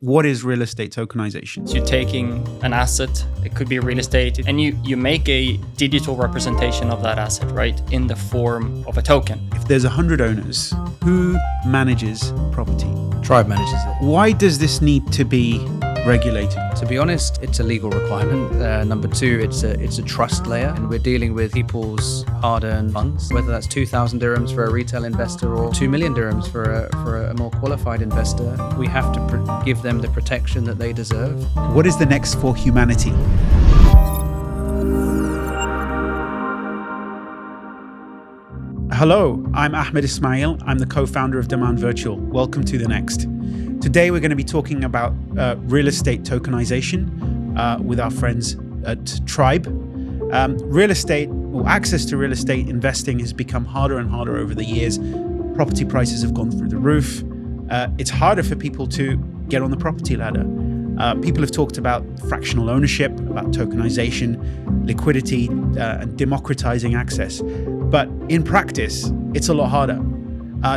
what is real estate tokenization? So you're taking an asset, it could be real estate, and you make a digital representation of that asset, right, in the form of a token. If there's 100 owners, who manages property? Tribe manages it. Why does this need to be regulated? To be honest, it's a legal requirement. Number two, it's a trust layer, and we're dealing with people's hard-earned funds, whether that's 2,000 dirhams for a retail investor or 2 million dirhams for a more qualified investor. We have to give them the protection that they deserve. What is the next for humanity? Hello, I'm Ahmed Ismail. I'm the co-founder of Demand Virtual. Welcome to The Next. Today, we're going to be talking about real estate tokenization with our friends at Tribe. Real estate, or access to real estate investing, has become harder and harder over the years. Property prices have gone through the roof. It's harder for people to get on the property ladder. People have talked about fractional ownership, about tokenization, liquidity, and democratizing access. But in practice, it's a lot harder.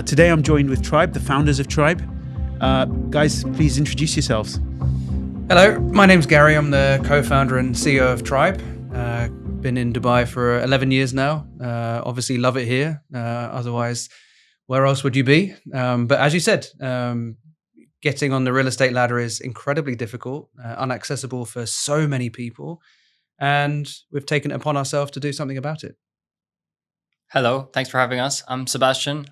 Today, I'm joined with Tribe, the founders of Tribe. Guys, please introduce yourselves. Hello, my name's Gary. I'm the co-founder and CEO of Tribe. Been in Dubai for 11 years now. Obviously love it here. Otherwise, where else would you be? But as you said, getting on the real estate ladder is incredibly difficult, inaccessible for so many people. And we've taken it upon ourselves to do something about it. Hello, thanks for having us. I'm Sebastian,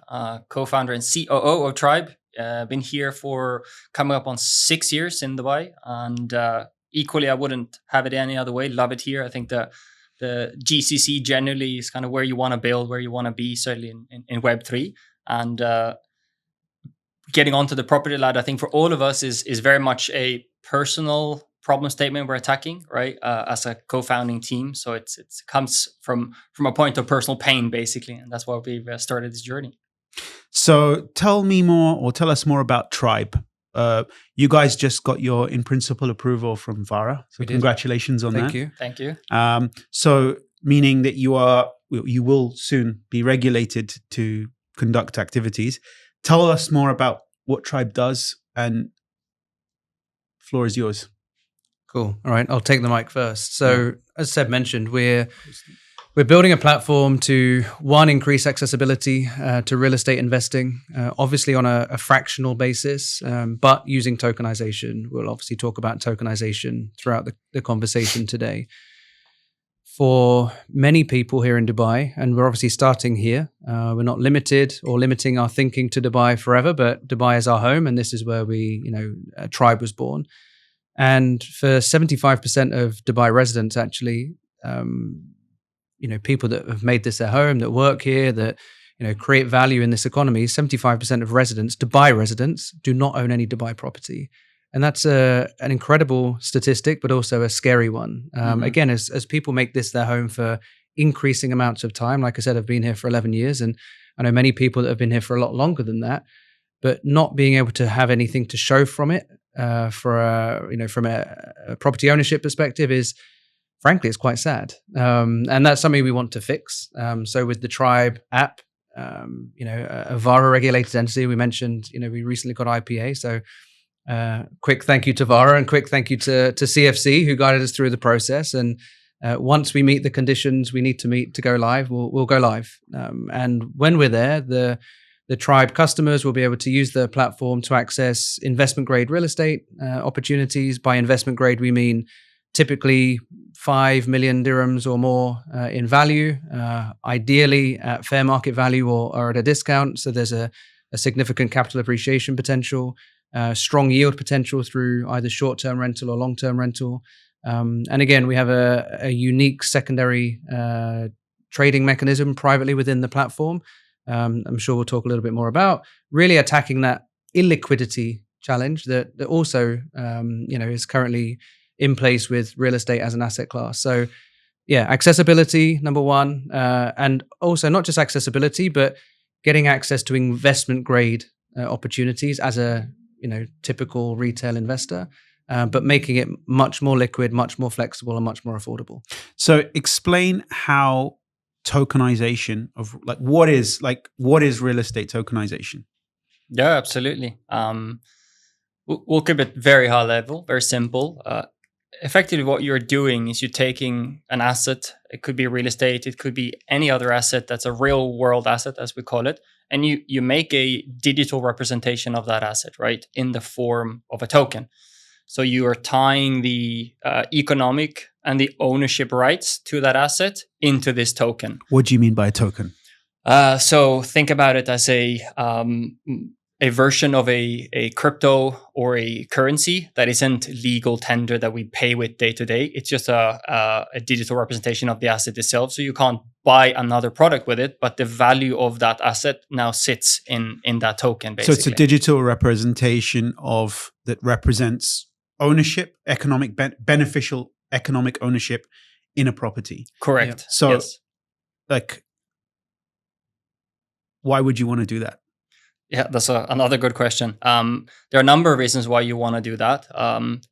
co-founder and COO of Tribe. Been here for coming up on 6 years in Dubai, and equally, I wouldn't have it any other way. Love it here. I think the GCC generally is kind of where you want to build, where you want to be, certainly in Web3. And getting onto the property ladder, I think for all of us is very much a personal problem statement we're attacking, right? As a co-founding team, so it comes from a point of personal pain, basically, and that's why we've started this journey. So tell us more about Tribe. You guys just got your in-principle approval from VARA, so congratulations on that. Thank you. So meaning that you will soon be regulated to conduct activities. Tell us more about what Tribe does, and floor is yours. Cool. All right, I'll take the mic first. So, as Seb mentioned, we're building a platform to, one, increase accessibility to real estate investing, obviously on a fractional basis, but using tokenization. We'll obviously talk about tokenization throughout the conversation today. For many people here in Dubai, and we're obviously starting here, we're not limited or limiting our thinking to Dubai forever, but Dubai is our home, and this is where Tribe was born. And for 75% of Dubai residents, actually, people that have made this their home, that work here, that create value in this economy, 75% of residents, Dubai residents, do not own any Dubai property. And that's an incredible statistic, but also a scary one. Again, as people make this their home for increasing amounts of time, like I said, I've been here for 11 years, and I know many people that have been here for a lot longer than that, but not being able to have anything to show from it, from a property ownership perspective is, frankly, it's quite sad. And that's something we want to fix. So with the Tribe app, a VARA regulated entity, we mentioned, we recently got IPA. So quick thank you to VARA, and quick thank you to CFC, who guided us through the process. And once we meet the conditions we need to meet to go live, we'll go live. And when we're there, the Tribe customers will be able to use the platform to access investment grade real estate opportunities. By investment grade, we mean typically 5 million dirhams or more in value, ideally at fair market value or at a discount. So there's a significant capital appreciation potential, strong yield potential through either short-term rental or long-term rental. And again, we have a unique secondary trading mechanism privately within the platform. I'm sure we'll talk a little bit more about really attacking that illiquidity challenge that also is currently in place with real estate as an asset class. So yeah, accessibility, number one, and also not just accessibility, but getting access to investment grade opportunities as a typical retail investor, but making it much more liquid, much more flexible, and much more affordable. So explain how tokenization of what is real estate tokenization? Yeah, absolutely. We'll keep it very high level, very simple. Effectively, what you're doing is you're taking an asset. It could be real estate. It could be any other asset that's a real world asset, as we call it. And you make a digital representation of that asset, right, in the form of a token. So you are tying the economic and the ownership rights to that asset into this token. What do you mean by a token? So think about it as a version of a crypto or a currency that isn't legal tender that we pay with day to day. It's just a digital representation of the asset itself. So you can't buy another product with it, but the value of that asset now sits in that token, basically. So it's a digital representation of that represents ownership, beneficial economic ownership in a property. Correct. Yeah. So, yes. Like, why would you want to do that? Yeah, that's another good question. There are a number of reasons why you want to do that.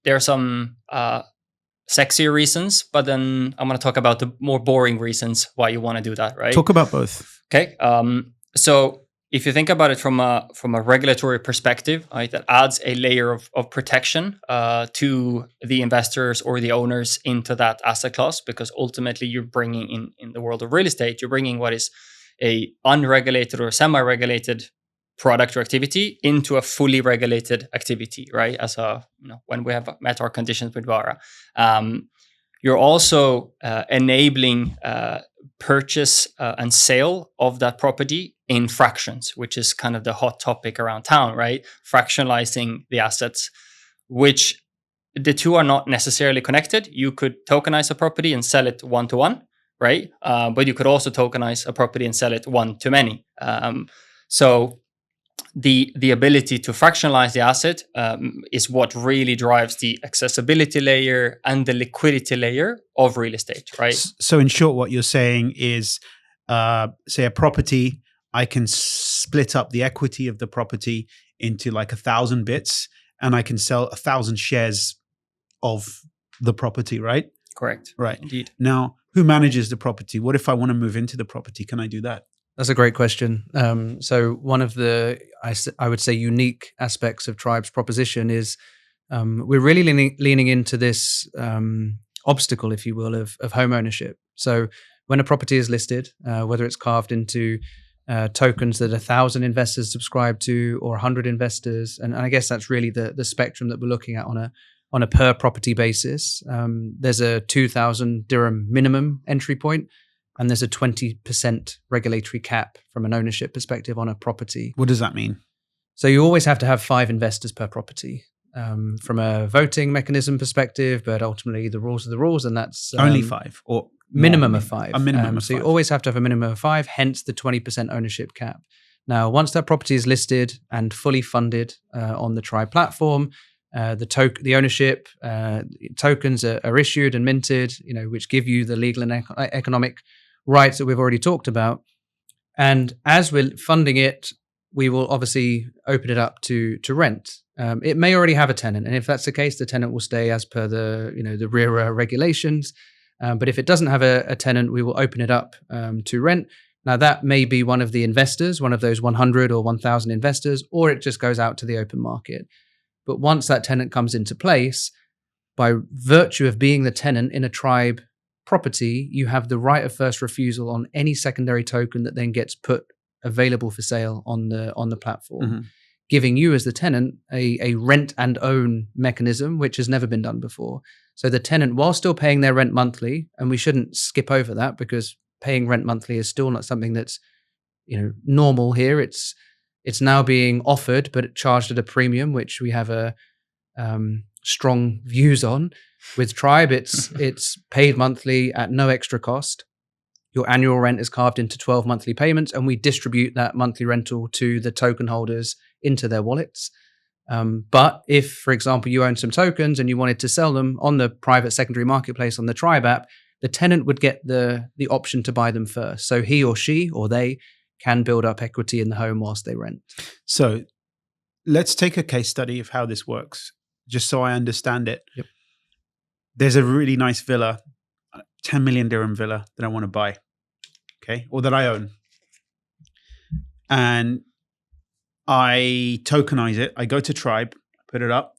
There are some sexier reasons, but then I'm going to talk about the more boring reasons why you want to do that, right? Talk about both. Okay. So if you think about it from a regulatory perspective, right, that adds a layer of protection to the investors or the owners into that asset class, because ultimately you're bringing in the world of real estate, you're bringing what is a unregulated or semi-regulated product or activity into a fully regulated activity, right? As when we have met our conditions with VARA. You're also enabling purchase and sale of that property in fractions, which is kind of the hot topic around town, right? Fractionalizing the assets, which the two are not necessarily connected. You could tokenize a property and sell it one-to-one, right? But you could also tokenize a property and sell it one-to-many. So the ability to fractionalize the asset is what really drives the accessibility layer and the liquidity layer of real estate, right? So in short, what you're saying is, say a property, I can split up the equity of the property into like 1,000 bits, and I can sell 1,000 shares of the property, right? Correct. Right. Indeed. Now, who manages the property? What if I want to move into the property? Can I do that? That's a great question. So one of the, I would say, unique aspects of Tribe's proposition is we're really leaning into this obstacle, if you will, of home ownership. So when a property is listed, whether it's carved into tokens that 1,000 investors subscribe to or 100 investors, and I guess that's really the spectrum that we're looking at on a per property basis. There's a 2,000 dirham minimum entry point, and there's a 20% regulatory cap from an ownership perspective on a property. What does that mean? So you always have to have 5 investors per property from a voting mechanism perspective, but ultimately the rules are the rules, and that's only 5 or minimum of 5. A minimum of 5. So you always have to have a minimum of 5, hence the 20% ownership cap. Now, once that property is listed and fully funded on the Tribe platform, the ownership tokens are issued and minted, which give you the legal and economic rights that we've already talked about. And as we're funding it, we will obviously open it up to rent. It may already have a tenant, and if that's the case, the tenant will stay as per the VARA regulations. But if it doesn't have a tenant, we will open it up to rent. Now, that may be one of the investors, one of those 100 or 1,000 investors, or it just goes out to the open market. But once that tenant comes into place, by virtue of being the tenant in a Tribe property, you have the right of first refusal on any secondary token that then gets put available for sale on the platform, giving you as the tenant a rent and own mechanism, which has never been done before. So the tenant, while still paying their rent monthly, and we shouldn't skip over that because paying rent monthly is still not something that's normal here. It's now being offered, but charged at a premium, which we have a strong views on. With Tribe, it's paid monthly at no extra cost. Your annual rent is carved into 12 monthly payments, and we distribute that monthly rental to the token holders into their wallets. But if, for example, you own some tokens and you wanted to sell them on the private secondary marketplace on the Tribe app, the tenant would get the option to buy them first. So he or she or they can build up equity in the home whilst they rent. So let's take a case study of how this works, just so I understand it. Yep. There's a really nice villa, 10 million dirham villa that I want to buy, okay, or that I own. And I tokenize it. I go to Tribe, put it up,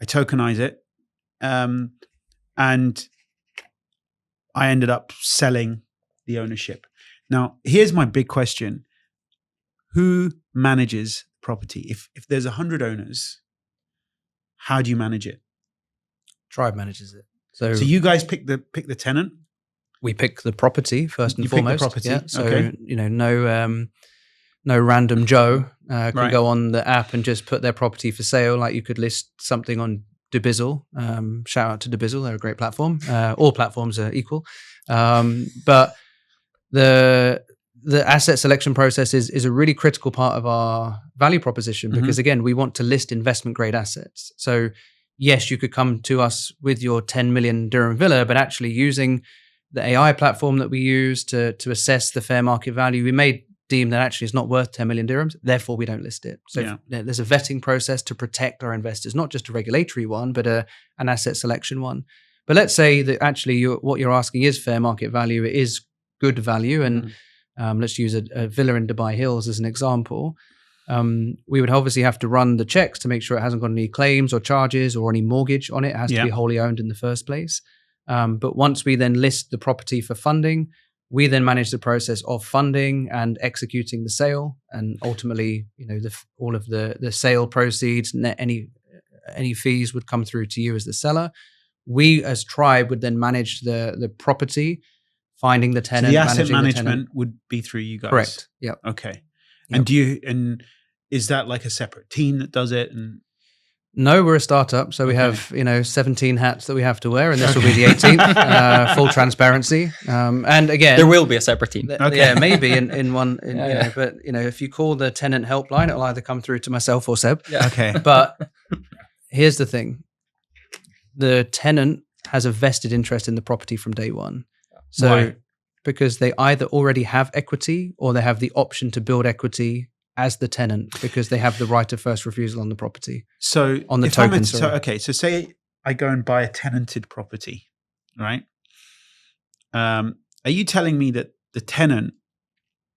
I tokenize it, and I ended up selling the ownership. Now, here's my big question. Who manages property? If there's 100 owners, how do you manage it? Tribe manages it. So you guys pick the tenant? We pick the property first and You pick the foremost. property, Yeah. So okay. No random Joe can Right. go on the app and just put their property for sale. Like you could list something on Dubizzle. Shout out to Dubizzle; they're a great platform. All platforms are equal, but the asset selection process is a really critical part of our value proposition because again, we want to list investment grade assets. So yes, you could come to us with your 10 million dirham villa, but actually using the AI platform that we use to assess the fair market value, we may deem that actually it's not worth 10 million dirhams, therefore we don't list it. So there's a vetting process to protect our investors, not just a regulatory one, but an asset selection one. But let's say that actually what you're asking is fair market value, it is good value, and let's use a villa in Dubai Hills as an example. We would obviously have to run the checks to make sure it hasn't got any claims or charges or any mortgage on it. It has to be wholly owned in the first place. But once we then list the property for funding, we then manage the process of funding and executing the sale, and ultimately, all of the sale proceeds, any fees would come through to you as the seller. We as Tribe would then manage the property, finding the tenant. So the asset managing management would be through you guys. Correct. Yeah. Okay. Yep. And is that like a separate team that does it? And no, we're a startup, so we have 17 hats that we have to wear, and this will be the 18th. Full transparency, and again, there will be a separate team. Yeah, maybe in one. But if you call the tenant helpline, it'll either come through to myself or Seb. Yeah. Okay. But here's the thing: the tenant has a vested interest in the property from day one. So, Why? Because they either already have equity or they have the option to build equity as the tenant because they have the right of first refusal on the property. So on the if token. So say I go and buy a tenanted property, right? Are you telling me that the tenant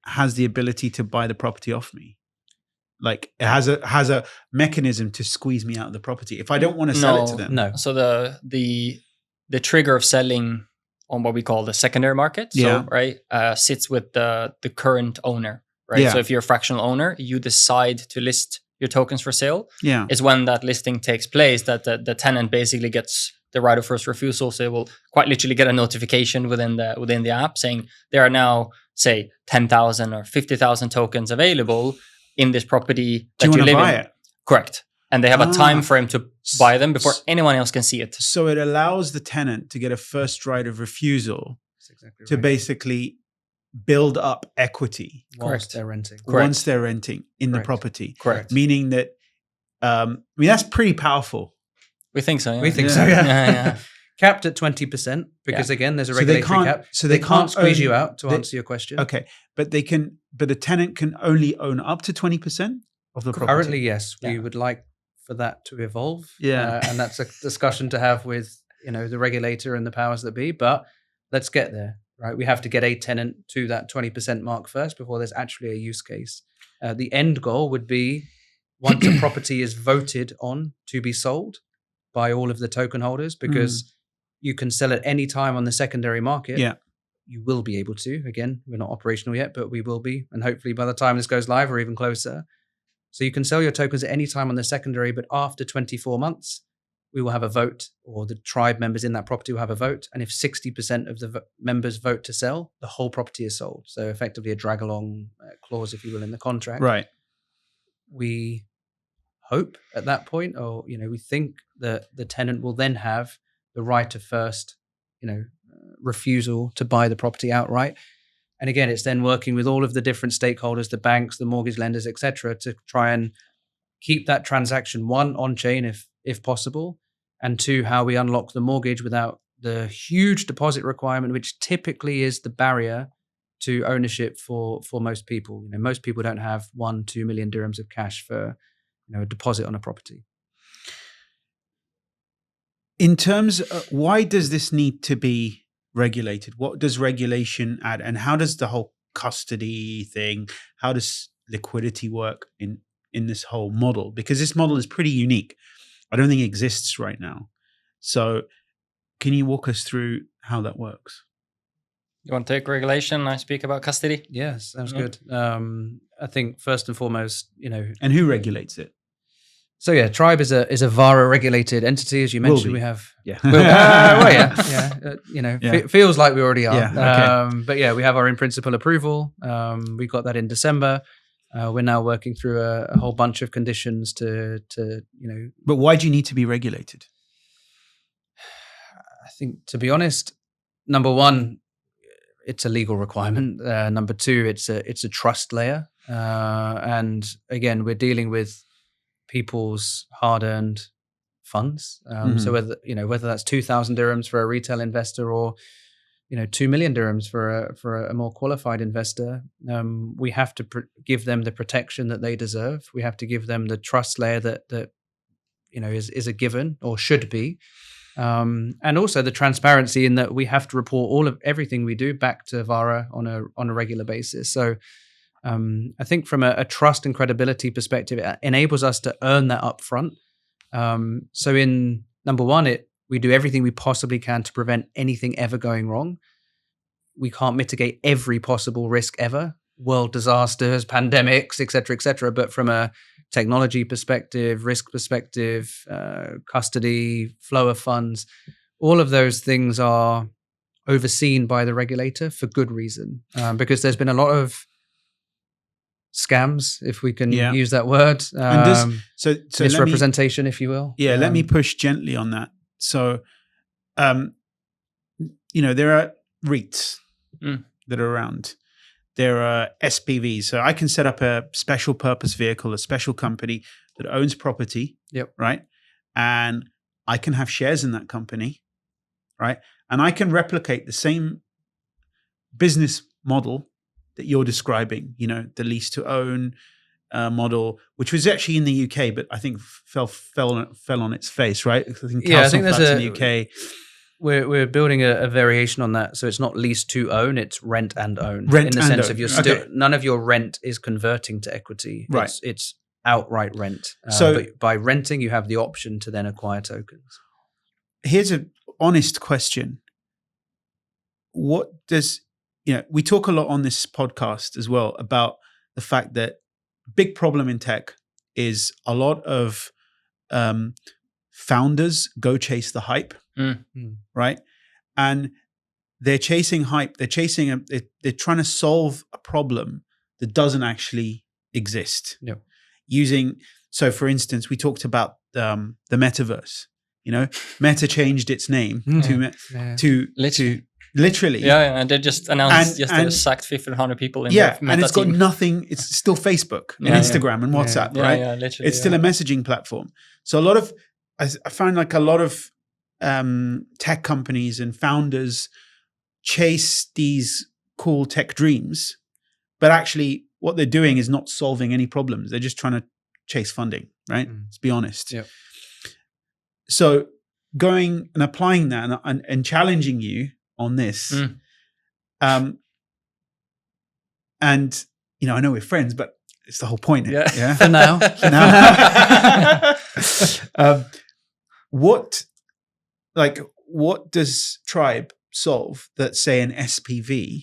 has the ability to buy the property off me? Like it has a mechanism to squeeze me out of the property if I don't want to sell it to them? No. So the trigger of selling on what we call the secondary market, sits with the current owner. Right. Yeah. So if you're a fractional owner, you decide to list your tokens for sale. Yeah. Is when that listing takes place that the tenant basically gets the right of first refusal. So they will quite literally get a notification within the app saying there are now, say, 10,000 or 50,000 tokens available in this property that you live in. Correct. And they have a time frame to buy them before anyone else can see it. So it allows the tenant to get a first right of refusal to basically build up equity once they're renting. Once they're renting in the property. Correct. Meaning that, that's pretty powerful. We think so. Yeah. We think so. Yeah. Capped at 20% because again, there's a regulatory cap. So they can't squeeze you out to answer your question. Okay, but a tenant can only own up to 20% of the property. Currently, yes. We would like for that to evolve. Yeah. And that's a discussion to have with, the regulator and the powers that be, but let's get there. Right, we have to get a tenant to that 20% mark first before there's actually a use case. The end goal would be once a property is voted on to be sold by all of the token holders, because you can sell at any time on the secondary market. Yeah, you will be able to. Again, we're not operational yet, but we will be, and hopefully by the time this goes live, or even closer. So you can sell your tokens at any time on the secondary, but after 24 months. We will have a vote, or the tribe members in that property will have a vote. And if 60% of the members vote to sell, the whole property is sold. So effectively a drag along clause, if you will, in the contract. Right. We hope at that point, or, we think that the tenant will then have the right of first, refusal to buy the property outright. And again, it's then working with all of the different stakeholders, the banks, the mortgage lenders, etc., to try and keep that transaction, one, on chain if possible, and two, how we unlock the mortgage without the huge deposit requirement, which typically is the barrier to ownership for most people. Most people don't have 1-2 million dirhams of cash for a deposit on a property. In terms of, why does this need to be regulated? What does regulation add, and how does the whole custody thing, how does liquidity work in this whole model? Because this model is pretty unique. I don't think exists right now. So can you walk us through how that works? You want to take regulation? I speak about custody. Yes, sounds good. I think first and foremost, And who regulates it? So yeah, Tribe is a VARA regulated entity, as you mentioned. We have feels like we already are. Yeah, okay. But yeah, we have our in principle approval. We got that in December. We're now working through a whole bunch of conditions to. But why do you need to be regulated? I think, to be honest, number one, it's a legal requirement. Number two, it's a trust layer, and again, we're dealing with people's hard-earned funds. So whether that's 2,000 dirhams for a retail investor or 2 million dirhams for a more qualified investor, we have to give them the protection that they deserve. We have to give them the trust layer that is a given or should be, and also the transparency in that we have to report everything we do back to VARA on a regular basis. So I think from a trust and credibility perspective, it enables us to earn that upfront. So in number one, we do everything we possibly can to prevent anything ever going wrong. We can't mitigate every possible risk ever, world disasters, pandemics, et cetera, but from a technology perspective, risk perspective, custody, flow of funds, all of those things are overseen by the regulator for good reason, because there's been a lot of scams, if we can use that word, so misrepresentation, if you will. Yeah, let me push gently on that. So, there are REITs that are around. There are SPVs. So I can set up a special purpose vehicle, a special company that owns property, right? And I can have shares in that company, right? And I can replicate the same business model that you're describing, the lease to own model, which was actually in the UK, but I think fell on its face, right? I think there's in the UK. We're building a variation on that, so it's not lease to own; it's rent and own. Of you're still none of your rent is converting to equity. Right, it's outright rent. But by renting, you have the option to then acquire tokens. Here's an honest question: what does we talk a lot on this podcast as well about the fact that big problem in tech is a lot of founders go chase the hype, right? And they're chasing hype. They're they're trying to solve a problem that doesn't actually exist. So for instance, we talked about the metaverse. Meta changed its name to literally. Yeah, and they just announced yesterday sacked 1,500 people in their Meta and it's got team. nothing. It's still Facebook and Instagram and WhatsApp, right? Yeah, literally. It's still a messaging platform. So I find like a lot of tech companies and founders chase these cool tech dreams, but actually what they're doing is not solving any problems. They're just trying to chase funding, right? Let's be honest. Yep. So going and applying that and challenging you on this, and I know we're friends, but it's the whole point. Yeah. For now. What does Tribe solve that, say, an SPV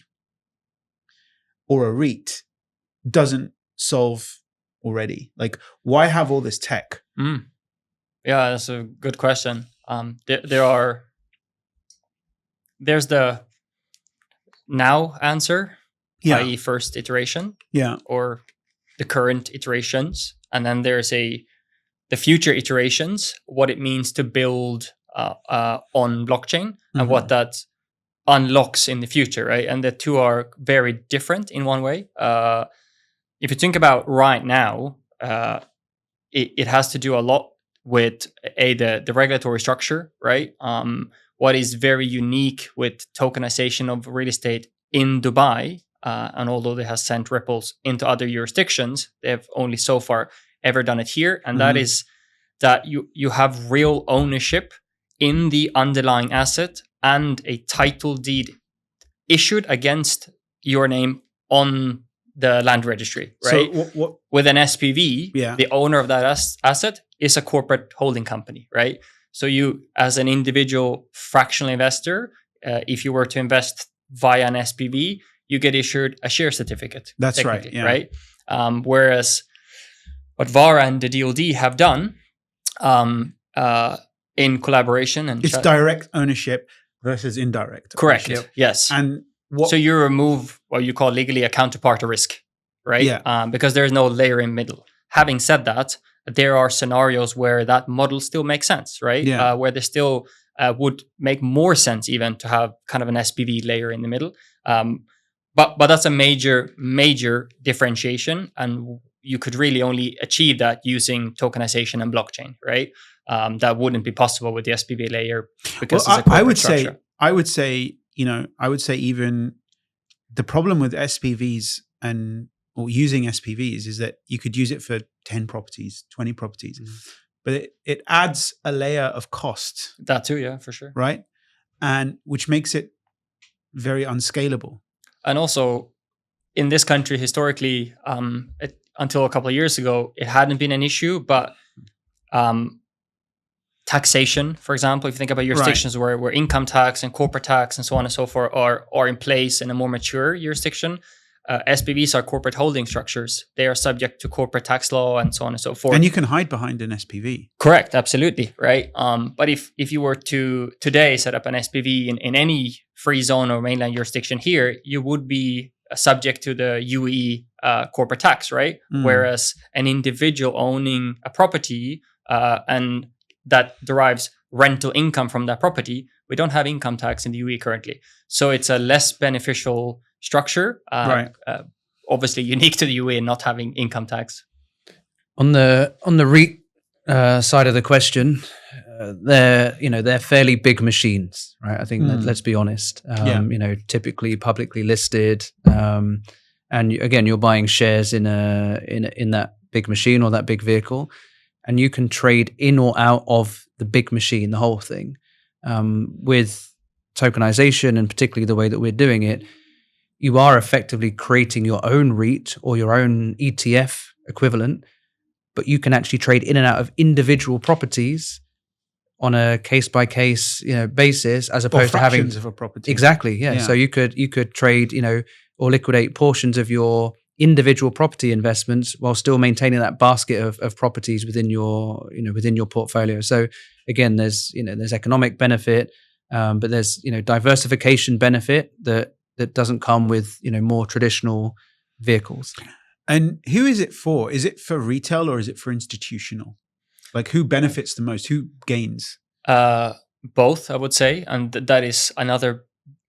or a REIT doesn't solve already? Like, why have all this tech? Yeah, that's a good question. There's the now answer, i.e. first iteration, or the current iterations, and then there's the future iterations, what it means to build on blockchain and what that unlocks in the future, right? And the two are very different in one way. If you think about right now, it has to do a lot with the regulatory structure, right? What is very unique with tokenization of real estate in Dubai, and although they have sent ripples into other jurisdictions, they have only so far ever done it here, and that is that you have real ownership in the underlying asset and a title deed issued against your name on the land registry, right? So what with an SPV, the owner of that asset is a corporate holding company, right? So you, as an individual fractional investor, if you were to invest via an SPV, you get issued a share certificate. That's right. Yeah. Right. Whereas what VARA and the DoD have done in collaboration, and it's direct ownership versus indirect. Correct. Ownership. Yes. And so you remove what you call legally a counterparty risk, right? Yeah. Because there's no layer in middle. Having said that, there are scenarios where that model still makes sense, right? Yeah. Where there still would make more sense even to have kind of an SPV layer in the middle. But that's a major differentiation, and you could really only achieve that using tokenization and blockchain, right? That wouldn't be possible with the SPV layer because it's a corporate structure. I would say even the problem with SPVs or using SPVs is that you could use it for 10 properties, 20 properties, but it adds a layer of cost. That too, yeah, for sure. Right? And which makes it very unscalable. And also in this country, historically, until a couple of years ago, it hadn't been an issue, but taxation, for example, if you think about jurisdictions where income tax and corporate tax and so on and so forth are in place in a more mature jurisdiction, SPVs are corporate holding structures. They are subject to corporate tax law and so on and so forth. And you can hide behind an SPV. Correct, absolutely, right? But if you were to today set up an SPV in any free zone or mainland jurisdiction here, you would be subject to the UAE corporate tax, right? Whereas an individual owning a property and that derives rental income from that property, we don't have income tax in the UAE currently. So it's a less beneficial structure, obviously unique to the UAE and not having income tax. On the REIT side of the question, they're fairly big machines, right? I think let's be honest. Typically publicly listed, and again, you're buying shares in that big machine or that big vehicle, and you can trade in or out of the big machine, the whole thing. With tokenization, and particularly the way that we're doing it, you are effectively creating your own REIT or your own ETF equivalent, but you can actually trade in and out of individual properties on a case-by-case basis, as opposed to having fractions of a property. Exactly, yeah. So you could trade, or liquidate portions of your individual property investments while still maintaining that basket of properties within your portfolio. So again, there's economic benefit, but there's diversification benefit that doesn't come with more traditional vehicles. And who is it for? Is it for retail or is it for institutional? Like, who benefits the most? Who gains? Both, I would say, and that is another,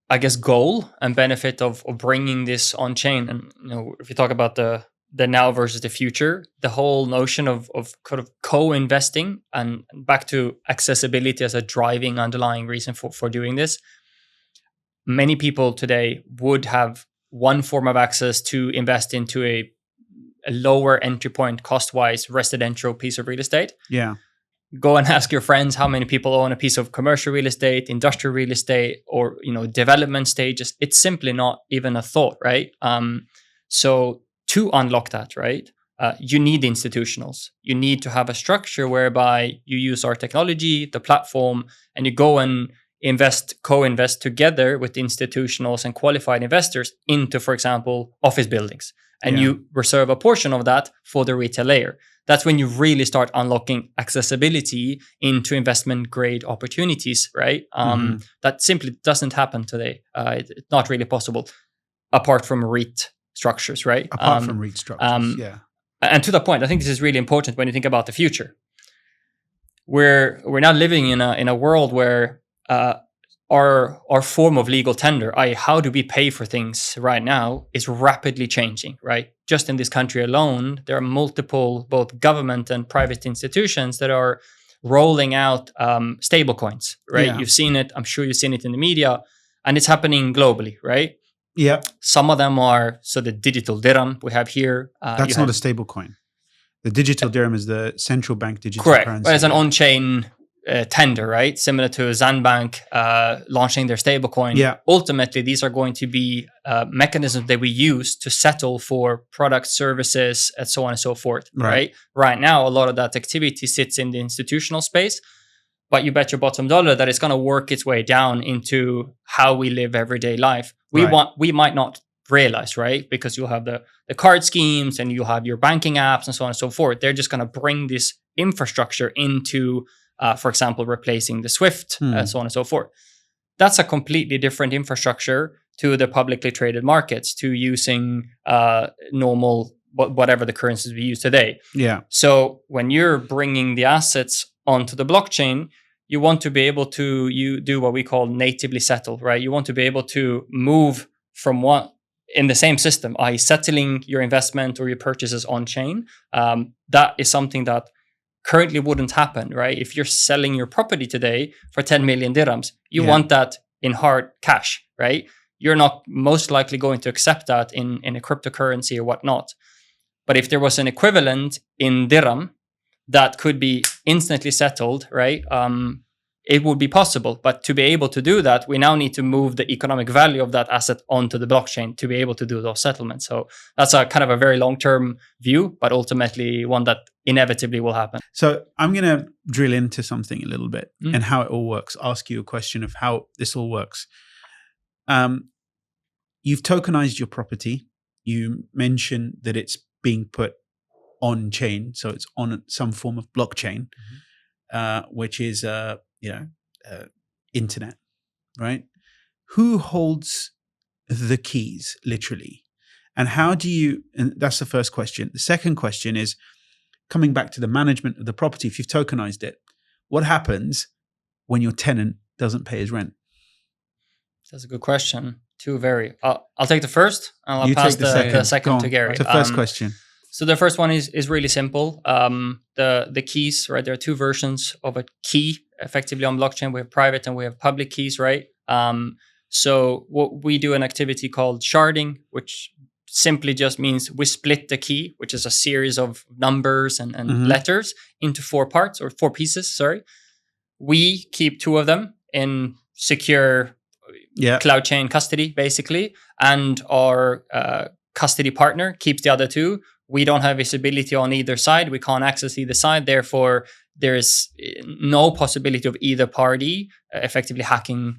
I guess, goal and benefit of bringing this on chain. And if you talk about the now versus the future, the whole notion of kind of co-investing, and back to accessibility as a driving underlying reason for doing this. Many people today would have one form of access to invest into a lower entry point cost-wise residential piece of real estate. Yeah. Go and ask your friends how many people own a piece of commercial real estate, industrial real estate, or development stages. It's simply not even a thought, right? So to unlock that, right, you need institutionals. You need to have a structure whereby you use our technology, the platform, and you go and co-invest together with institutionals and qualified investors into, for example, office buildings. And you reserve a portion of that for the retail layer. That's when you really start unlocking accessibility into investment grade opportunities, right? That simply doesn't happen today. It's not really possible apart from REIT structures, right? Apart from REIT structures, yeah. And to the point, I think this is really important when you think about the future. We're now living in a world where our form of legal tender, i.e. how do we pay for things right now, is rapidly changing, right? Just in this country alone, there are multiple, both government and private institutions that are rolling out stable coins, right? Yeah. You've seen it, I'm sure you've seen it in the media, and it's happening globally, right? Yeah. Some of them are, so the digital dirham we have here. That's not a stable coin. The digital dirham is the central bank digital currency. currency. Correct. It's an on-chain tender, right? Similar to Zanbank launching their stablecoin. Yeah. Ultimately, these are going to be mechanisms that we use to settle for products, services, and so on and so forth, right? Right now, a lot of that activity sits in the institutional space, but you bet your bottom dollar that it's going to work its way down into how we live everyday life. We might not realize, right? Because you'll have the card schemes and you'll have your banking apps and so on and so forth. They're just going to bring this infrastructure into, for example, replacing the SWIFT and so on and so forth. That's a completely different infrastructure to the publicly traded markets, to using normal, whatever the currencies we use today. Yeah. So when you're bringing the assets onto the blockchain, you want to be able to do what we call natively settle, right? You want to be able to move from one in the same system, i.e. settling your investment or your purchases on chain. That is something that currently wouldn't happen, right? If you're selling your property today for 10 million dirhams, you want that in hard cash, right? You're not most likely going to accept that in a cryptocurrency or whatnot. But if there was an equivalent in dirham that could be instantly settled, right? It would be possible. But to be able to do that, we now need to move the economic value of that asset onto the blockchain to be able to do those settlements. So that's a kind of a very long-term view, but ultimately one that inevitably will happen. So I'm going to drill into something a little bit and how it all works. Ask you a question of how this all works. You've tokenized your property. You mentioned that it's being put on chain, so it's on some form of blockchain, which is internet, right? Who holds the keys, literally, and how do you? And that's the first question. The second question is coming back to the management of the property. If you've tokenized it, what happens when your tenant doesn't pay his rent? That's a good question. I'll take the first, and I'll pass the second to Gary. The first question. So the first one is really simple. The keys, right? There are two versions of a key effectively on blockchain. We have private and we have public keys, right? So what we do an activity called sharding, which simply just means we split the key, which is a series of numbers and letters, into four pieces, sorry. We keep two of them in secure cloud chain custody, basically, and our custody partner keeps the other two. We don't have visibility on either side. We can't access either side. Therefore, there is no possibility of either party effectively hacking.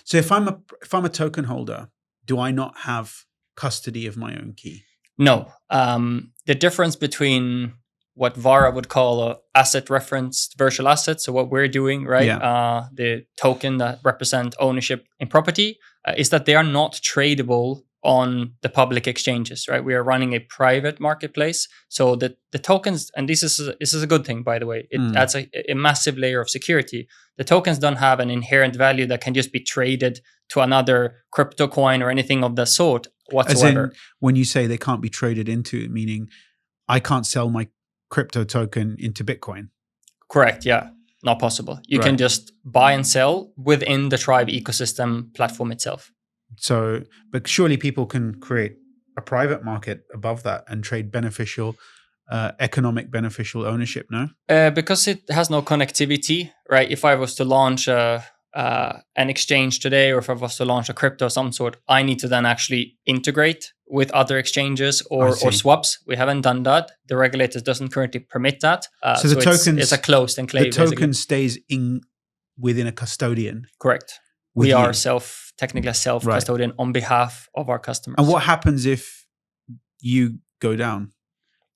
So if I'm a token holder, do I not have custody of my own key? No. The difference between what VARA would call a asset referenced virtual asset, so what we're doing, right? The token that represent ownership in property, is that they are not tradable on the public exchanges, right? We are running a private marketplace. So the tokens, and this is a good thing, by the way, it adds a massive layer of security. The tokens don't have an inherent value that can just be traded to another crypto coin or anything of the sort whatsoever. As in, when you say they can't be traded into, meaning I can't sell my crypto token into Bitcoin? Correct, yeah. Not possible. You can just buy and sell within the Tribe ecosystem platform itself. So, but surely people can create a private market above that and trade beneficial, economic beneficial ownership, no? Because it has no connectivity, right? If I was to launch an exchange today, or if I was to launch a crypto of some sort, I need to then actually integrate with other exchanges or swaps. We haven't done that. The regulator doesn't currently permit that. So the tokens, it's a closed enclave. The token stays within a custodian. Correct. We are technically a self-custodian on behalf of our customers. And what happens if you go down?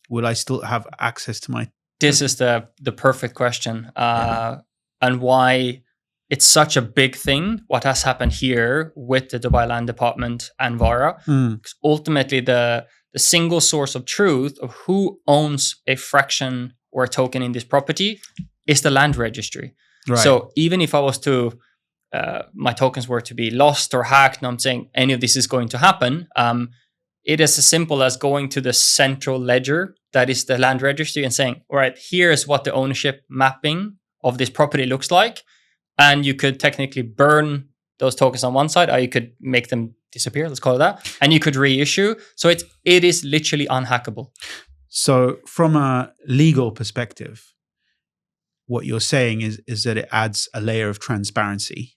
Will I still have access to my? This is the perfect question, and why it's such a big thing. What has happened here with the Dubai Land Department and VARA? Because ultimately, the single source of truth of who owns a fraction or a token in this property is the land registry. Right. So even if I was to my tokens were to be lost or hacked, and I'm saying any of this is going to happen, it is as simple as going to the central ledger that is the land registry and saying, all right, here's what the ownership mapping of this property looks like. And you could technically burn those tokens on one side, or you could make them disappear, let's call it that, and you could reissue. So it is literally unhackable. So from a legal perspective, what you're saying is that it adds a layer of transparency.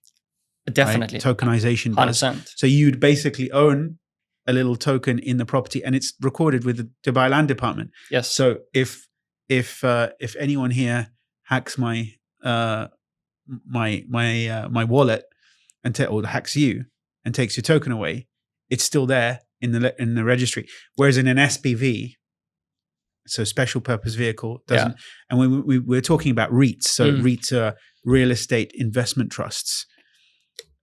Definitely. Right? Tokenization does. 100%. So you'd basically own a little token in the property, and it's recorded with the Dubai Land Department. Yes. So if anyone here hacks my wallet or hacks you and takes your token away, it's still there in the registry. Whereas in an SPV, so special purpose vehicle, doesn't. Yeah. And we're talking about REITs. So REITs are real estate investment trusts.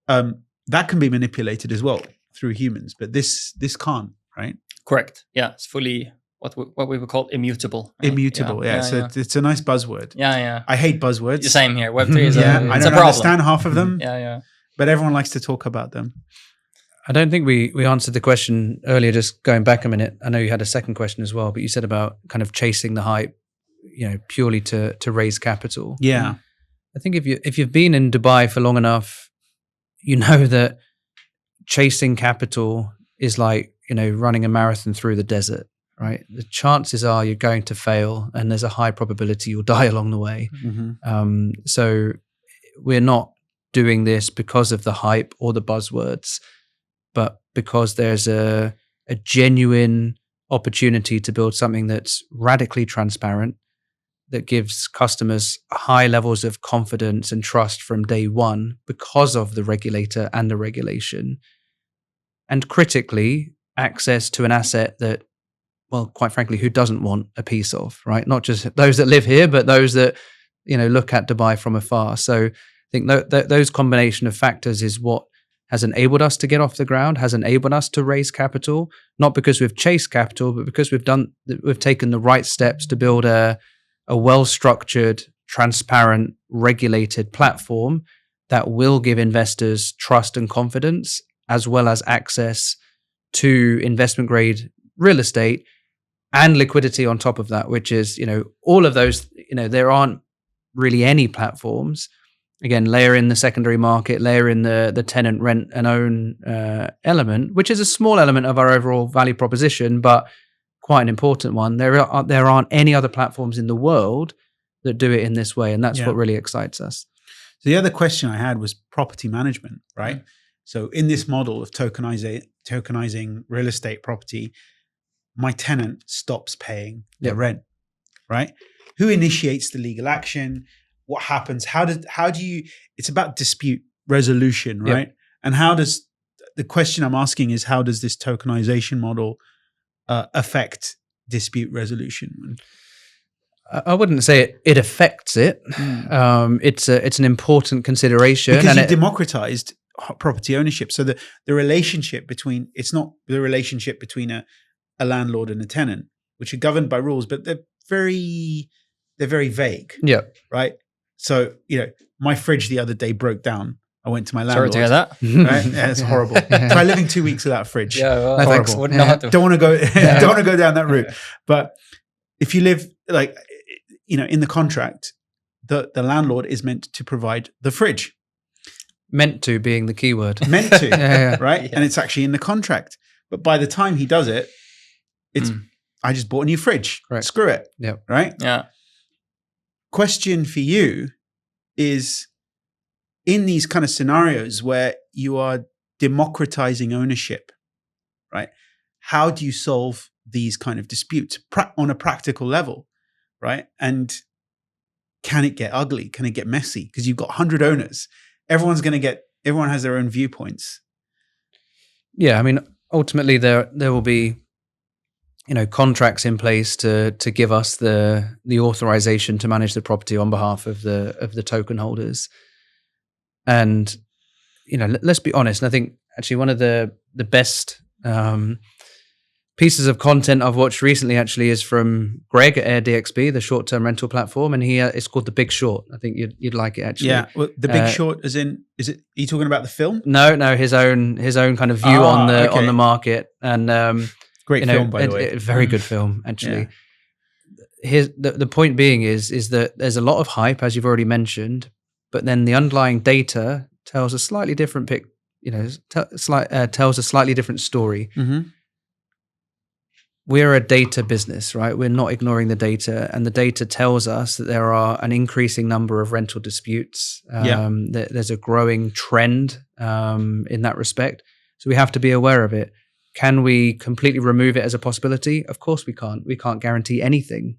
That can be manipulated as well through humans, but this can't, right? Correct. Yeah, it's fully what we would call immutable. Right? Immutable, yeah. So it's a nice buzzword. Yeah. I hate buzzwords. The same here. Web3 is I it's don't a problem. understand half of them. Yeah. But everyone likes to talk about them. I don't think we answered the question earlier, just going back a minute. I know you had a second question as well, but you said about kind of chasing the hype, purely to raise capital. Yeah. I think if you've been in Dubai for long enough, you know that chasing capital is like, running a marathon through the desert, right? The chances are you're going to fail, and there's a high probability you'll die along the way. Mm-hmm. So we're not doing this because of the hype or the buzzwords, but because there's a genuine opportunity to build something that's radically transparent, that gives customers high levels of confidence and trust from day one because of the regulator and the regulation. And critically, access to an asset that, well, quite frankly, who doesn't want a piece of, right? Not just those that live here, but those that, look at Dubai from afar. So I think those combination of factors is what has enabled us to get off the ground, has enabled us to raise capital, not because we've chased capital, but because we've taken the right steps to build a well-structured, transparent, regulated platform that will give investors trust and confidence, as well as access to investment-grade real estate and liquidity on top of that, which is, all of those, there aren't really any platforms. Again, layer in the secondary market, layer in the tenant, rent and own element, which is a small element of our overall value proposition, but quite an important one. There aren't any other platforms in the world that do it in this way, and that's what really excites us. So the other question I had was property management, right? Mm-hmm. So in this model of tokenizing real estate property, my tenant stops paying their rent, right? Who initiates the legal action? What happens? How do you? It's about dispute resolution, right? And the question I'm asking is, how does this tokenization model affect dispute resolution? I wouldn't say it affects it. It's an important consideration because you democratized property ownership. So the relationship between, it's not the relationship between a landlord and a tenant, which are governed by rules, but they're very vague. Yeah. Right. So, my fridge the other day broke down. I went to my landlord. Sorry to hear that. Right? Yeah, it's horrible. Try living 2 weeks without a fridge. Yeah, well, horrible. Wouldn't know how to. Don't want to go. Don't want to go down that route. But if you live in the contract, the landlord is meant to provide the fridge. Meant to being the key word. Meant to, right? Yeah. And it's actually in the contract. But by the time he does it, it's I just bought a new fridge. Correct. Screw it. Yeah. Right? Yeah. Question for you is, in these kind of scenarios where you are democratizing ownership, right? How do you solve these kind of disputes on a practical level, right? And can it get ugly? Can it get messy? Because you've got 100 owners. Everyone has their own viewpoints. Yeah, I mean, ultimately there will be, contracts in place to give us the authorization to manage the property on behalf of the token holders. And, let's be honest. And I think actually one of the best pieces of content I've watched recently actually is from Greg at AirDXB, the short-term rental platform, and it's called The Big Short. I think you'd like it actually. Yeah, well, The Big Short, as in, are you talking about the film? No, his own kind of view on the market, and great film, by the way. Very good film actually. Yeah. The point being is that there's a lot of hype, as you've already mentioned, but then the underlying data tells a slightly different tells a slightly different story. Mm-hmm. we're a data business, right? We're not ignoring the data, and the data tells us that there are an increasing number of rental disputes. There's a growing trend in that respect. So we have to be aware of it. Can we completely remove it as a possibility? Of course we can't. We can't guarantee anything.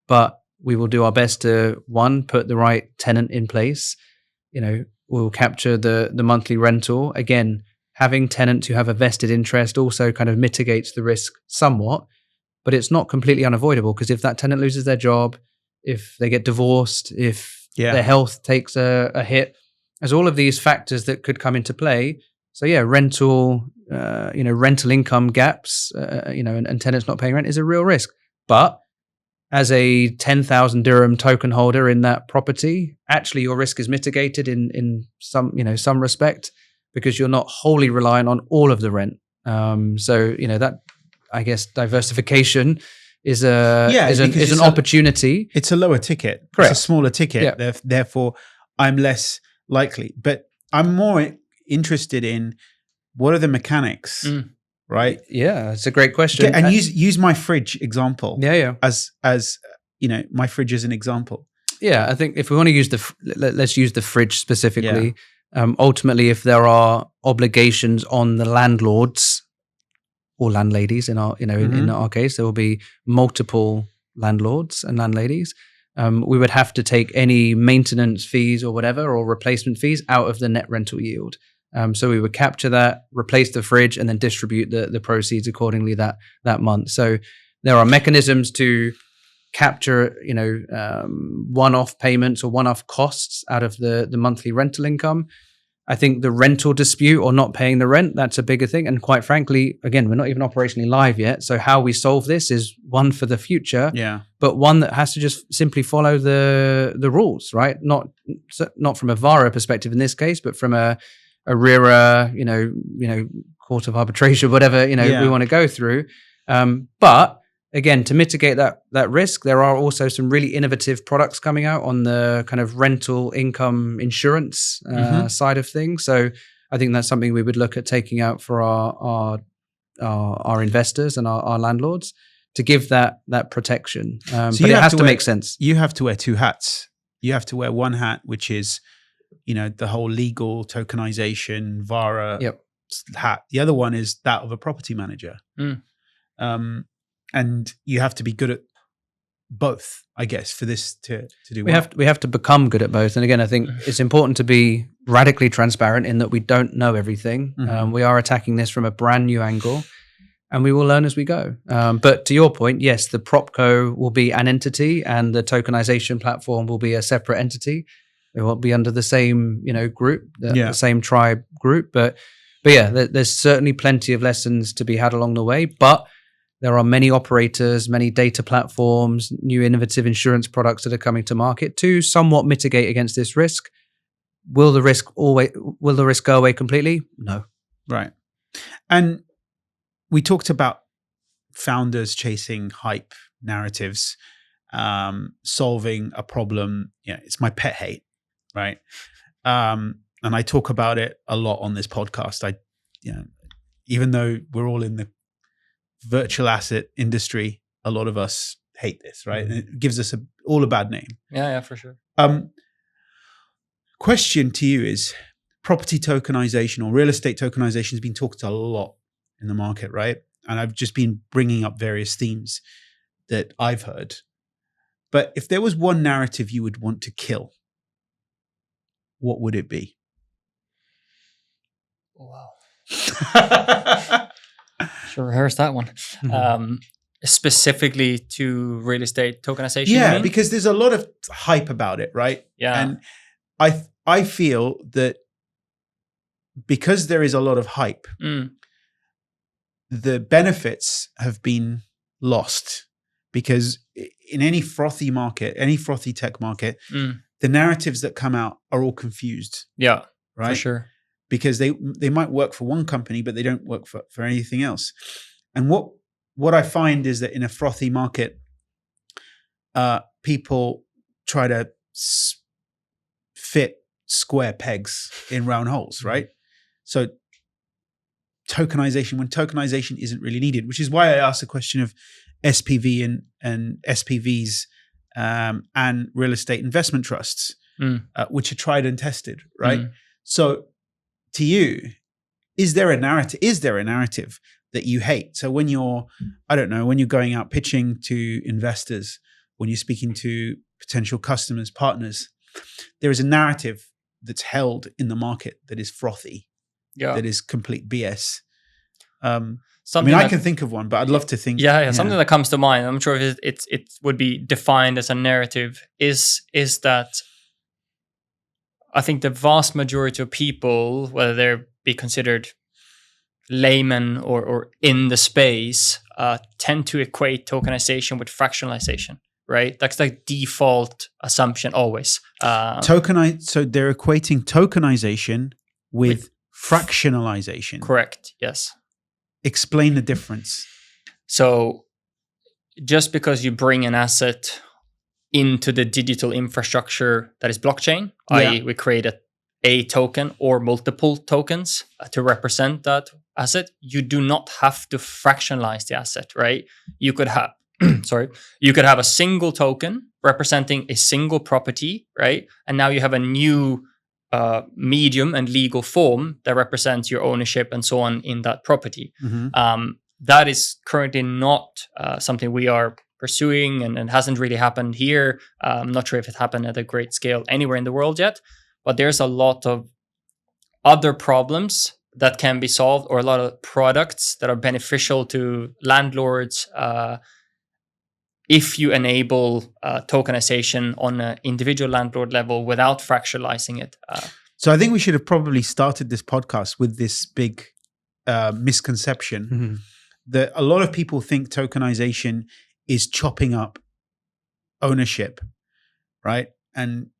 But we will do our best to, one, put the right tenant in place. We'll capture the monthly rental. Again, having tenants who have a vested interest also kind of mitigates the risk somewhat, but it's not completely unavoidable, because if that tenant loses their job, if they get divorced, if their health takes a hit, there's all of these factors that could come into play. So rental income gaps, and tenants not paying rent is a real risk. But as a 10,000 dirham token holder in that property, actually your risk is mitigated in some respect, because you're not wholly reliant on all of the rent. That, I guess, diversification is an opportunity. It's a lower ticket. Correct. It's a smaller ticket. Yeah. Therefore, I'm less likely. But I'm more interested in what are the mechanics, right? Yeah, it's a great question. And use my fridge example. Yeah. As my fridge as an example. Yeah, I think if we want to use let's use the fridge specifically. Yeah. Ultimately, if there are obligations on the landlords or landladies in our case, there will be multiple landlords and landladies. We would have to take any maintenance fees or whatever, or replacement fees, out of the net rental yield. So we would capture that, replace the fridge, and then distribute the proceeds accordingly that month. So there are mechanisms to capture, one-off payments or one-off costs out of the monthly rental income. I think the rental dispute or not paying the rent, that's a bigger thing. And quite frankly, again, we're not even operationally live yet. So how we solve this is one for the future, but one that has to just simply follow the rules, right? Not from a VARA perspective in this case, but from a RERA, court of arbitration, whatever, we want to go through. But again, to mitigate that risk, there are also some really innovative products coming out on the kind of rental income insurance side of things. So I think that's something we would look at taking out for our investors and our landlords, to give that protection. But it has to make sense. You have to wear two hats. You have to wear one hat, which is, the whole legal tokenization, VARA hat. The other one is that of a property manager. And you have to be good at both, I guess, for this to do well. We have to become good at both. And again, I think it's important to be radically transparent in that we don't know everything. We are attacking this from a brand new angle, and we will learn as we go. But to your point, yes, the PropCo will be an entity, and the tokenization platform will be a separate entity. It won't be under the same, group, the same tribe group. But there's certainly plenty of lessons to be had along the way. But there are many operators, many data platforms, new innovative insurance products that are coming to market to somewhat mitigate against this risk. Will the risk go away completely? No. Right. And we talked about founders chasing hype narratives, solving a problem. It's my pet hate, right? And I talk about it a lot on this podcast. Even though we're all in the virtual asset industry, a lot of us hate this, right? And it gives us all a bad name. Yeah, for sure. Question to you is, property tokenization or real estate tokenization has been talked a lot in the market, right? And I've just been bringing up various themes that I've heard. But if there was one narrative you would want to kill, what would it be? Wow. Should rehearse that one. Specifically to real estate tokenization. Yeah, because there's a lot of hype about it, right? Yeah. And I feel that because there is a lot of hype, the benefits have been lost, because in any frothy market, any frothy tech market, the narratives that come out are all confused. Yeah, right. For sure. Because they might work for one company, but they don't work for anything else. And what I find is that in a frothy market, people try to fit square pegs in round holes, right? So tokenization when tokenization isn't really needed, which is why I asked the question of SPV and SPVs and real estate investment trusts, which are tried and tested, right? So to you, is there a narrative that you hate? So when you're, I don't know, when you're going out pitching to investors, when you're speaking to potential customers, partners, there is a narrative that's held in the market that is frothy, that is complete BS. I can think of one, but I'd love to think. Yeah. Something that comes to mind, I'm sure it would be defined as a narrative, is that I think the vast majority of people, whether they be considered laymen or in the space, tend to equate tokenization with fractionalization, right? That's like default assumption always. So they're equating tokenization with fractionalization. Correct, yes. Explain the difference. So just because you bring an asset into the digital infrastructure that is blockchain, i.e. we create a token or multiple tokens to represent that asset, you do not have to fractionalize the asset, right? You could have you could have a single token representing a single property, right? And now you have a new medium and legal form that represents your ownership and so on in that property. That is currently not something we are pursuing and hasn't really happened here. I'm not sure if it happened at a great scale anywhere in the world yet, but there's a lot of other problems that can be solved, or a lot of products that are beneficial to landlords if you enable tokenization on an individual landlord level without fractionalizing it. So I think we should have probably started this podcast with this big misconception that a lot of people think tokenization is chopping up ownership, right? And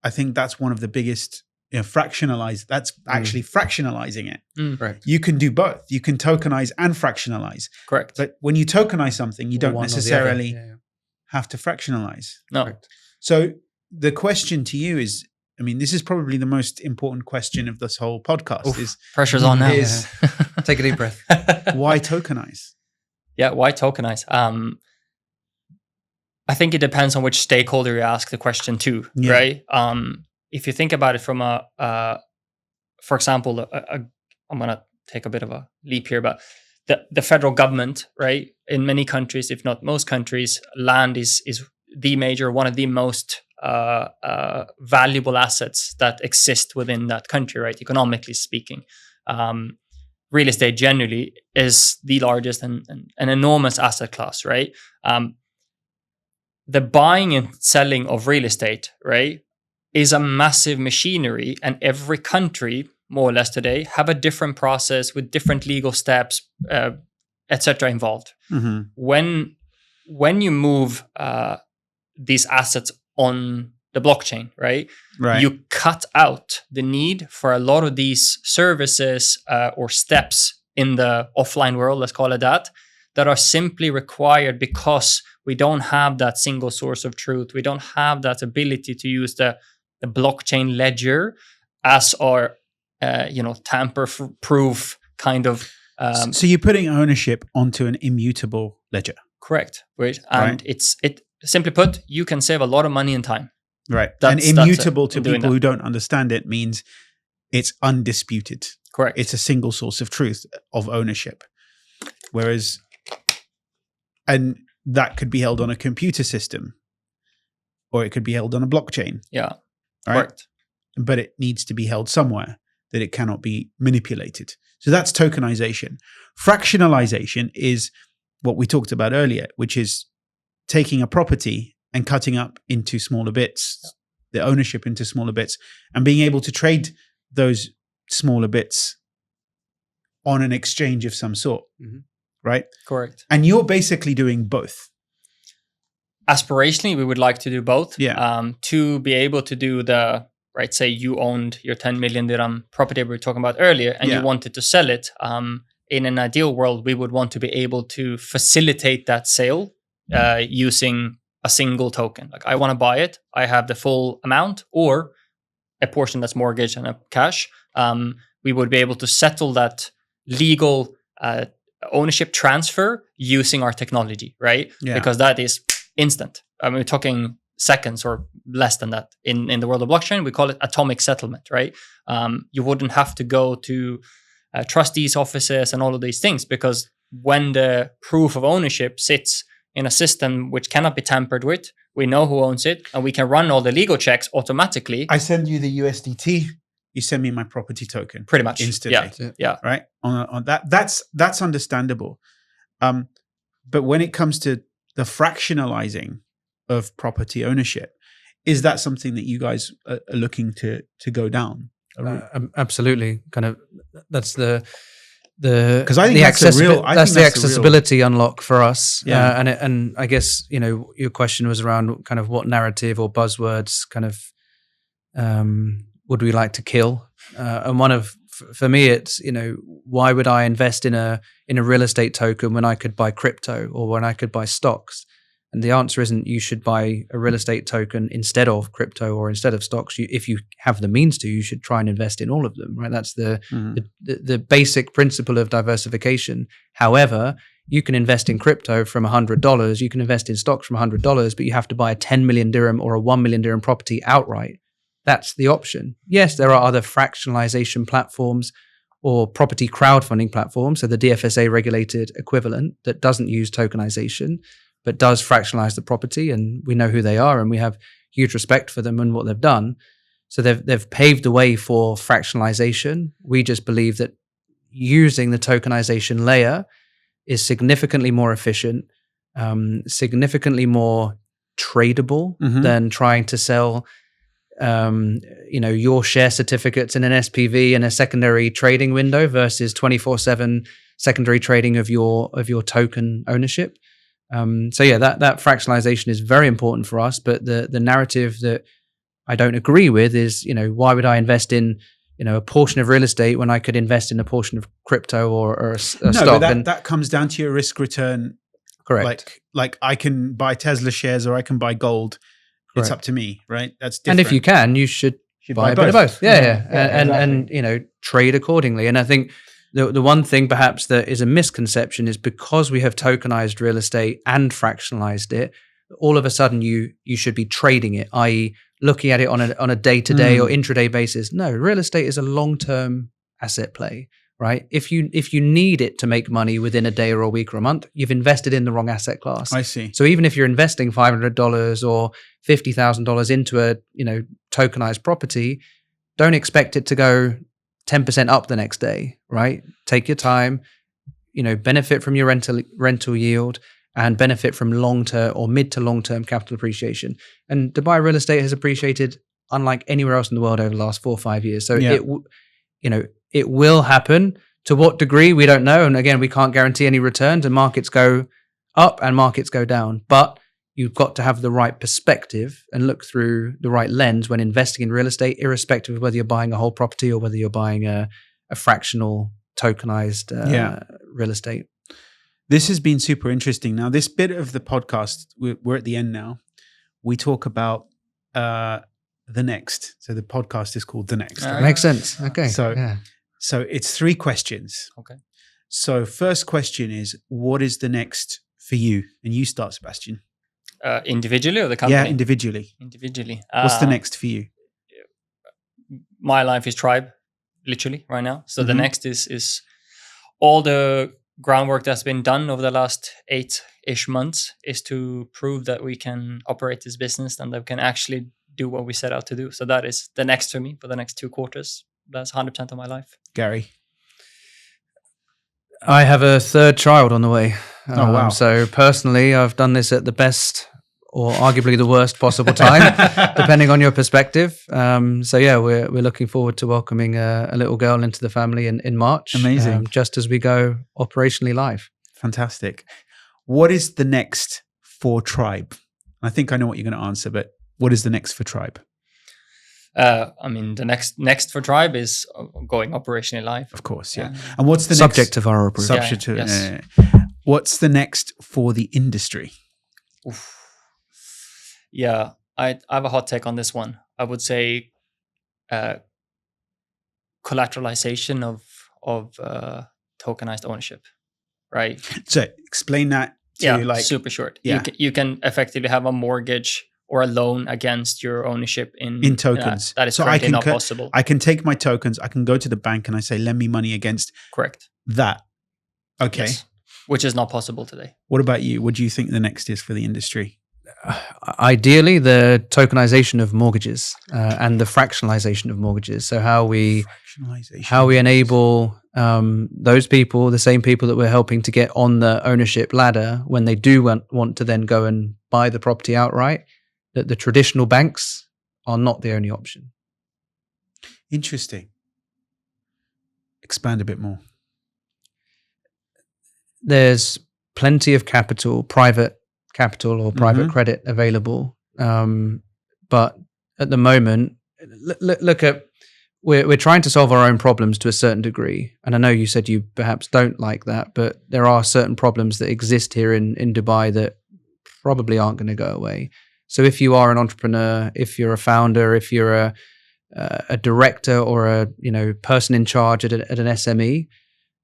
I think that's one of the biggest, fractionalized. That's actually fractionalizing it. Right. You can do both. You can tokenize and fractionalize. Correct. But when you tokenize something, you don't One or the necessarily other. have to fractionalize. No. Correct. So the question to you is, this is probably the most important question of this whole podcast. Oof, pressure's on now. Take a deep breath. Why tokenize? Yeah, why tokenize? I think it depends on which stakeholder you ask the question to, right? If you think about it from for example, I'm going to take a bit of a leap here, but the federal government, right? In many countries, if not most countries, land is one of the most valuable assets that exist within that country, right? Economically speaking. Real estate generally is the largest and an enormous asset class, right? The buying and selling of real estate, right, is a massive machinery, and every country, more or less today, have a different process with different legal steps, etc. involved. When you move these assets on the blockchain, right, you cut out the need for a lot of these services or steps in the offline world, let's call it that are simply required because we don't have that single source of truth. We don't have that ability to use the blockchain ledger as our, tamper-proof kind of. So you're putting ownership onto an immutable ledger. Correct. Right. And it simply put, you can save a lot of money and time. Right. And immutable to people who don't understand it means it's undisputed. Correct. It's a single source of truth of ownership. Whereas, and that could be held on a computer system, or it could be held on a blockchain. Yeah. Right? Correct. But it needs to be held somewhere that it cannot be manipulated. So that's tokenization. Fractionalization is what we talked about earlier, which is taking a property and cutting up into smaller bits, the ownership into smaller bits, and being able to trade those smaller bits on an exchange of some sort, right? Correct. And you're basically doing both. Aspirationally, we would like to do both. Yeah. To be able to do right, say you owned your 10 million dirham property we were talking about earlier, and you wanted to sell it. In an ideal world, we would want to be able to facilitate that sale using a single token. Like, I want to buy it. I have the full amount or a portion that's mortgage and a cash. We would be able to settle that legal ownership transfer using our technology, right? Yeah. Because that is instant. I mean, we're talking seconds or less than that. In the world of blockchain, we call it atomic settlement, right? You wouldn't have to go to trustees' offices and all of these things, because when the proof of ownership sits in a system which cannot be tampered with, we know who owns it, and we can run all the legal checks automatically. I send you the USDT. You send me my property token. Pretty much instantly. Yeah. Right on that. That's understandable. But when it comes to the fractionalizing of property ownership, is that something that you guys are looking to go down? Absolutely. Kind of that's the because I think that's the accessibility unlock for us. Yeah. And I guess, you know, your question was around kind of what narrative or buzzwords kind of would we like to kill? And one of, for me, it's, you know, why would I invest in a real estate token when I could buy crypto or when I could buy stocks? And the answer isn't you should buy a real estate token instead of crypto or instead of stocks. If you have the means to, you should try and invest in all of them, right? That's the basic principle of diversification. However, you can invest in crypto from $100. You can invest in stocks from $100, but you have to buy a 10 million dirham or a 1 million dirham property outright. That's the option. Yes, there are other fractionalization platforms or property crowdfunding platforms, so the DFSA regulated equivalent that doesn't use tokenization, but does fractionalize the property, and we know who they are, and we have huge respect for them and what they've done. So they've paved the way for fractionalization. We just believe that using the tokenization layer is significantly more efficient, significantly more tradable than trying to sell, you know, your share certificates in an SPV in a secondary trading window versus 24/7 secondary trading of your token ownership. So yeah, that fractionalization is very important for us. But the narrative that I don't agree with is, you know, why would I invest in, you know, a portion of real estate when I could invest in a portion of crypto or a stock? But that comes down to your risk return. Correct. Like I can buy Tesla shares or I can buy gold. Correct. It's up to me, right? That's different. And if you can, you should buy a bit of both. Yeah. And exactly. you know, trade accordingly. And I think the one thing perhaps that is a misconception is because we have tokenized real estate and fractionalized it, all of a sudden you should be trading it, i.e. looking at it on a day-to-day or intraday basis. No, real estate is a long-term asset play, right? If you need it to make money within a day or a week or a month, you've invested in the wrong asset class. I see. So even if you're investing $500 or $50,000 into a, you know, tokenized property, don't expect it to go 10% up the next day, right? Take your time, you know, benefit from your rental yield and benefit from long-term or mid to long-term capital appreciation. And Dubai real estate has appreciated unlike anywhere else in the world over the last 4 or 5 years. So it will happen. To what degree, we don't know. And again, we can't guarantee any returns, and markets go up and markets go down. But you've got to have the right perspective and look through the right lens when investing in real estate, irrespective of whether you're buying a whole property or whether you're buying a fractional tokenized real estate. This has been super interesting. Now, this bit of the podcast, we're at the end now. We talk about the next. So the podcast is called The Next. Right? Makes sense. Okay. So it's 3 questions. Okay. So first question is, what is the next for you? And you start, Sebastian. Individually or the company? Yeah, individually. Individually. What's the next for you? My life is Tribe, literally, right now. So the next is all the groundwork that's been done over the last 8-ish months is to prove that we can operate this business and that we can actually do what we set out to do. So that is the next for me for the next 2 quarters. That's 100% of my life. Gary? I have a 3rd child on the way. Oh, wow. So personally, I've done this at the best or arguably the worst possible time, depending on your perspective. So yeah, we're looking forward to welcoming a little girl into the family in March. Amazing. Just as we go operationally live. Fantastic. What is the next for Tribe? I think I know what you're going to answer, but what is the next for Tribe? I mean, the next for Tribe is going operationally live. Of course, yeah. And what's the subject next? to VARA approval? Subject to. Yes. What's the next for the industry? Oof. Yeah, I have a hot take on this one. I would say collateralization of tokenized ownership, right? So explain that to super short. Yeah. You can effectively have a mortgage or a loan against your ownership in tokens. That is So currently not possible. I can take my tokens, I can go to the bank and I say, lend me money against Correct. that. Okay. Yes. Which is not possible today. What about you? What do you think the next is for the industry? Ideally, the tokenization of mortgages and the fractionalization of mortgages. So how we enable those people, the same people that we're helping to get on the ownership ladder, when they do want to then go and buy the property outright, that the traditional banks are not the only option. Interesting. Expand a bit more. There's plenty of capital, private capital or private credit available. But at the moment, look at, we're trying to solve our own problems to a certain degree. And I know you said you perhaps don't like that, but there are certain problems that exist here in Dubai that probably aren't going to go away. So if you are an entrepreneur, if you're a founder, if you're a director or a person in charge at an SME,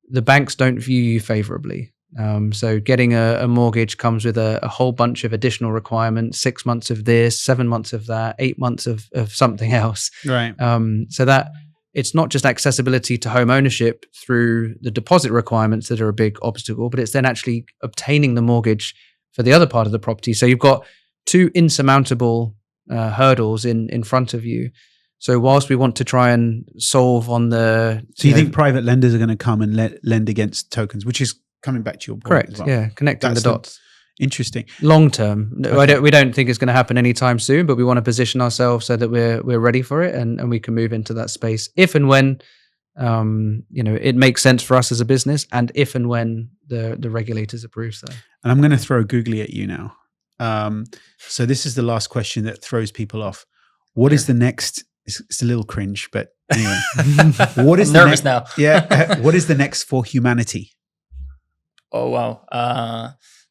the banks don't view you favorably. So getting a mortgage comes with a whole bunch of additional requirements, 6 months of this, 7 months of that, 8 months of something else. Right. So that it's not just accessibility to home ownership through the deposit requirements that are a big obstacle, but it's then actually obtaining the mortgage for the other part of the property. So you've got two insurmountable hurdles in front of you. So whilst we want to try and solve on the... So you think private lenders are going to come and lend against tokens, which is coming back to your point. Correct. As well. Yeah. Connecting the dots. Interesting. Long term. Okay. We don't think it's going to happen anytime soon, but we want to position ourselves so that we're ready for it and we can move into that space if and when it makes sense for us as a business, and if and when the regulators approve so. And I'm going to throw googly at you now. So this is the last question that throws people off. What is the next? It's a little cringe, but anyway. What is nervous now? Yeah. What is the next for humanity? Oh wow.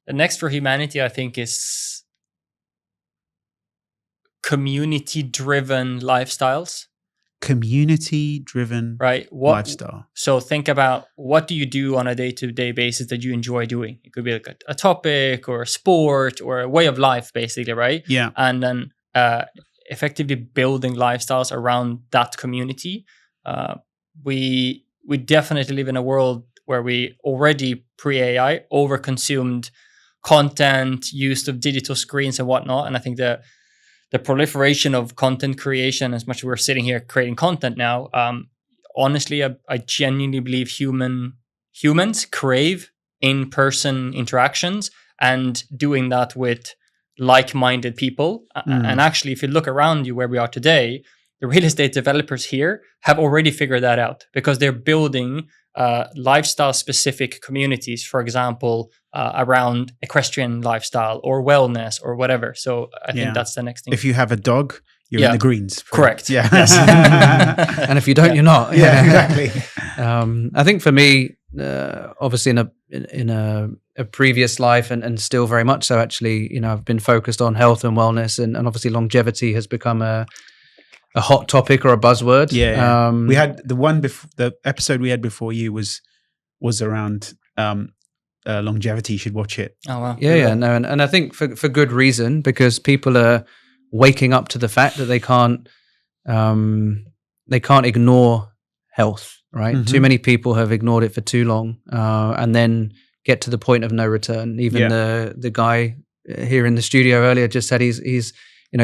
The next for humanity, I think, is community-driven lifestyles. Community-driven lifestyle. So think about, what do you do on a day-to-day basis that you enjoy doing? It could be like a topic or a sport or a way of life, basically, right? Yeah. And then effectively building lifestyles around that community. We definitely live in a world where we already pre-AI overconsumed content, use of digital screens and whatnot. And I think the proliferation of content creation, as much as we're sitting here creating content now, honestly, I genuinely believe humans crave in-person interactions and doing that with like-minded people. And actually, if you look around you where we are today, the real estate developers here have already figured that out, because they're building lifestyle-specific communities, for example, around equestrian lifestyle or wellness or whatever. So I think that's the next thing. If you have a dog, you're in the greens. Correct. Yeah. Yes. And if you don't, you're not. Yeah, exactly. I think for me, obviously in a previous life and still very much so, actually, I've been focused on health and wellness, and obviously longevity has become a hot topic or a buzzword. Yeah. We had the episode we had before you was around longevity. You should watch it. Oh wow. Yeah. No, and I think for good reason, because people are waking up to the fact that they can't ignore health, right? Mm-hmm. Too many people have ignored it for too long, and then get to the point of no return. Even the guy here in the studio earlier just said he's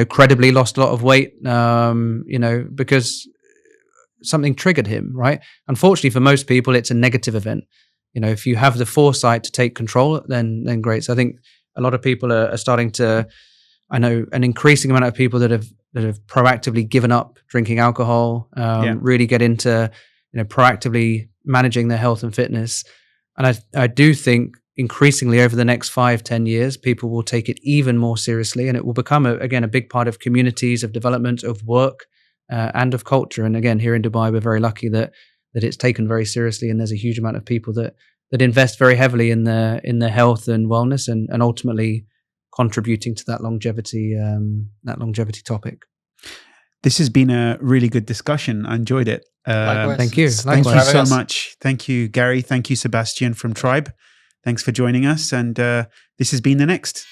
credibly lost a lot of weight, because something triggered him, right? Unfortunately for most people, it's a negative event. If you have the foresight to take control, then great. So I think a lot of people are starting to, I know an increasing amount of people that have proactively given up drinking alcohol, really get into, proactively managing their health and fitness. And I do think increasingly over the next 5-10 years, people will take it even more seriously, and it will become again a big part of communities, of development, of work, and of culture. And again, here in Dubai, we're very lucky that it's taken very seriously, and there's a huge amount of people that invest very heavily in their health and wellness, and ultimately contributing to that longevity topic. This has been a really good discussion. I enjoyed it. Likewise. Thank you. Thank you for having so us. much. Thank you, Gary. Thank you, Sebastian from Tribe. Thanks for joining us. And this has been The Next.